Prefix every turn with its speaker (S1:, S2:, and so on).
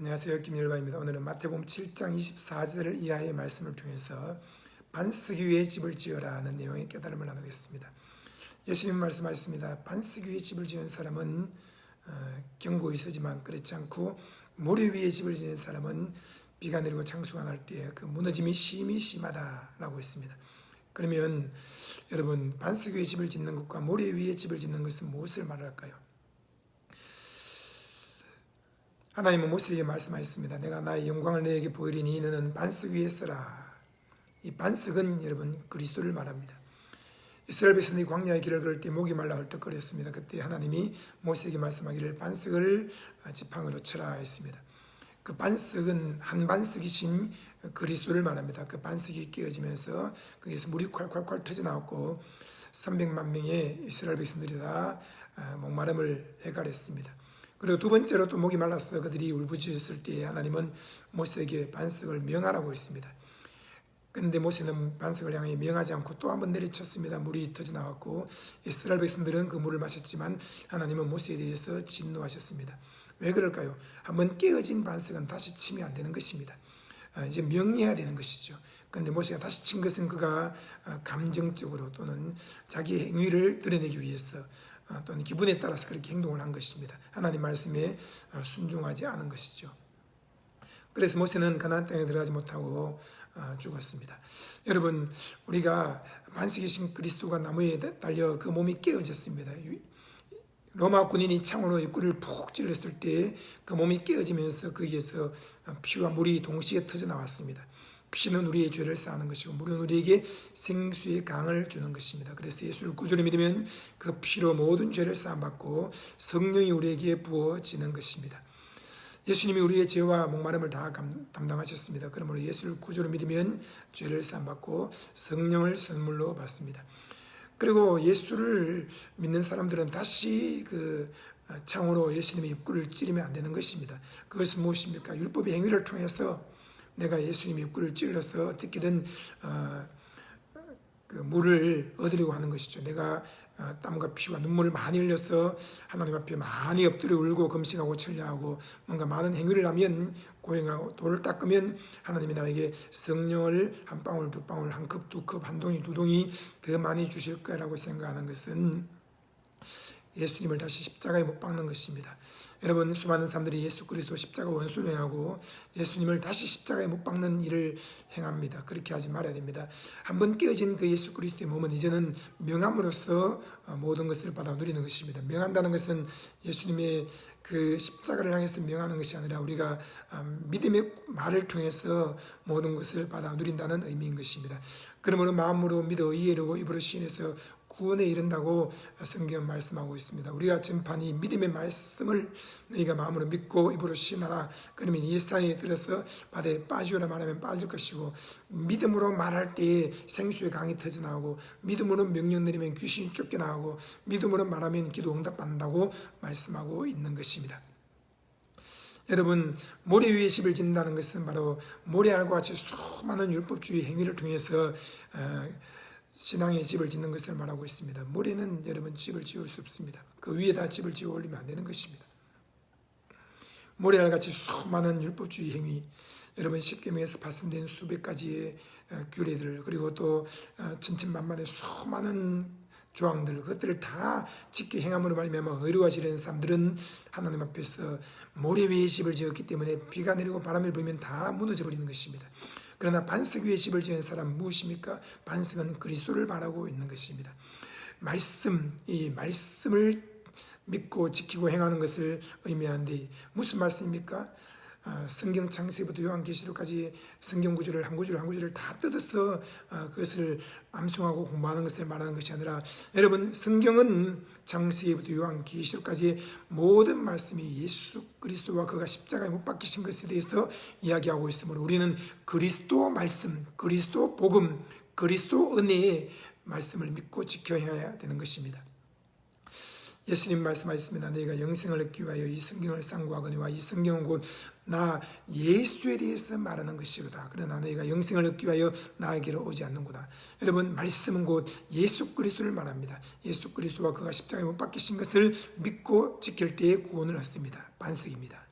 S1: 안녕하세요. 김일바입니다. 오늘은 마태복음 7장 24절 이하의 말씀을 통해서 반석 위에 집을 지어라 하는 내용의 깨달음을 나누겠습니다. 예수님 말씀하셨습니다. 반석 위에 집을 지은 사람은 경고가 있으지만 그렇지 않고 모래 위에 집을 지은 사람은 비가 내리고 창수가 날 때에 그 무너짐이 심하다라고 했습니다. 그러면 여러분, 반석 위에 집을 짓는 것과 모래 위에 집을 짓는 것은 무엇을 말할까요? 하나님은 모세에게 말씀하셨습니다. 내가 나의 영광을 너에게 보이리니 너는 반석 위에 서라. 이 반석은 여러분 그리스도를 말합니다. 이스라엘 백성들이 광야의 길을 걸을 때 목이 말라 헐떡거렸습니다. 그때 하나님이 모세에게 말씀하기를 반석을 지팡이로 쳐라 했습니다. 그 반석은 한 반석이신 그리스도를 말합니다. 그 반석이 깨어지면서 거기서 물이 콸콸콸 터져나왔고 300만 명의 이스라엘 백성들이 다 목마름을 해결했습니다. 그리고 두 번째로 또 목이 말라서 그들이 울부짖었을 때 하나님은 모세에게 반석을 명하라고 했습니다. 그런데 모세는 반석을 향해 명하지 않고 또 한번 내리쳤습니다. 물이 터져나왔고 이스라엘 백성들은 그 물을 마셨지만 하나님은 모세에 대해서 진노하셨습니다. 왜 그럴까요? 한번 깨어진 반석은 다시 치면 안 되는 것입니다. 이제 명리해야 되는 것이죠. 그런데 모세가 다시 친 것은 그가 감정적으로 또는 자기 행위를 드러내기 위해서 또는 기분에 따라서 그렇게 행동을 한 것입니다. 하나님 말씀에 순종하지 않은 것이죠. 그래서 모세는 가나안 땅에 들어가지 못하고 죽었습니다. 여러분, 우리가 반석이신 그리스도가 나무에 달려 그 몸이 깨어졌습니다. 로마 군인이 창으로 입구를 푹 찔렀을 때 그 몸이 깨어지면서 거기에서 피와 물이 동시에 터져 나왔습니다. 피는 우리의 죄를 사하는 것이고 물은 우리에게 생수의 강을 주는 것입니다. 그래서 예수를 구주로 믿으면 그 피로 모든 죄를 사함받고 성령이 우리에게 부어지는 것입니다. 예수님이 우리의 죄와 목마름을 다 담당하셨습니다. 그러므로 예수를 구주로 믿으면 죄를 사함받고 성령을 선물로 받습니다. 그리고 예수를 믿는 사람들은 다시 그 창으로 예수님의 입구를 찌르면 안 되는 것입니다. 그것은 무엇입니까? 율법의 행위를 통해서 내가 예수님의 입구를 찔러서 어떻게든 그 물을 얻으려고 하는 것이죠. 내가 땀과 피와 눈물을 많이 흘려서 하나님 앞에 많이 엎드려 울고 금식하고 천례하고 뭔가 많은 행위를 하면 고행하고 돌을 닦으면 하나님이 나에게 성령을 한 방울 두 방울 한 컵 두 컵 한 동이 두 동이 더 많이 주실 거라고 생각하는 것은 예수님을 다시 십자가에 못 박는 것입니다. 여러분, 수많은 사람들이 예수 그리스도 십자가 원수를 행하고 예수님을 다시 십자가에 못 박는 일을 행합니다. 그렇게 하지 말아야 됩니다. 한번 깨어진 그 예수 그리스도의 몸은 이제는 명함으로써 모든 것을 받아 누리는 것입니다. 명한다는 것은 예수님의 그 십자가를 향해서 명하는 것이 아니라 우리가 믿음의 말을 통해서 모든 것을 받아 누린다는 의미인 것입니다. 그러므로 마음으로 믿어 이해로 입으로 시인해서 구원에 이른다고 성경은 말씀하고 있습니다. 우리가 전판 이 믿음의 말씀을 너희가 마음으로 믿고 입으로 시인하라. 그러면 이 세상에 들어서 바다에 빠지오라 말하면 빠질 것이고, 믿음으로 말할 때에 생수의 강이 터져나오고, 믿음으로 명령 내리면 귀신이 쫓겨나오고, 믿음으로 말하면 기도 응답받는다고 말씀하고 있는 것입니다. 여러분, 모래 위에 집을 짓는다는 것은 바로 모래알과 같이 수많은 율법주의 행위를 통해서 신앙의 집을 짓는 것을 말하고 있습니다. 모래는 여러분 집을 지을 수 없습니다. 그 위에다 집을 지어 올리면 안 되는 것입니다. 모래알같이 수많은 율법주의 행위, 여러분 십계명에서 발생된 수백 가지의 규례들, 그리고 또 천천만만의 수많은 조항들, 그것들을 다 지켜 행함으로 말미암아 의로워지는 사람들은 하나님 앞에서 모래 위에 집을 지었기 때문에 비가 내리고 바람이 불면 다 무너져 버리는 것입니다. 그러나 반석 위에 집을 지은 사람은 무엇입니까? 반석은 그리스도를 말하고 있는 것입니다. 이 말씀을 믿고 지키고 행하는 것을 의미하는데 무슨 말씀입니까? 성경 창세기부터 요한계시록까지 성경 구절을 한 구절 다 뜯어서 그것을 암송하고 공부하는 것을 말하는 것이 아니라, 여러분, 성경은 창세기부터 요한계시록까지 모든 말씀이 예수 그리스도와 그가 십자가에 못 박히신 것에 대해서 이야기하고 있으므로 우리는 그리스도 말씀, 그리스도 복음, 그리스도 은혜의 말씀을 믿고 지켜야 되는 것입니다. 예수님 말씀하셨습니다. 너희가 영생을 얻기 위하여 이 성경을 상고하거니와 이 성경은 곧 나 예수에 대해서 말하는 것이로다. 그러나 너희가 영생을 얻기 위하여 나에게로 오지 않는구나. 여러분, 말씀은 곧 예수 그리스도를 말합니다. 예수 그리스도와 그가 십자가에 못 박히신 것을 믿고 지킬 때에 구원을 얻습니다. 반석입니다.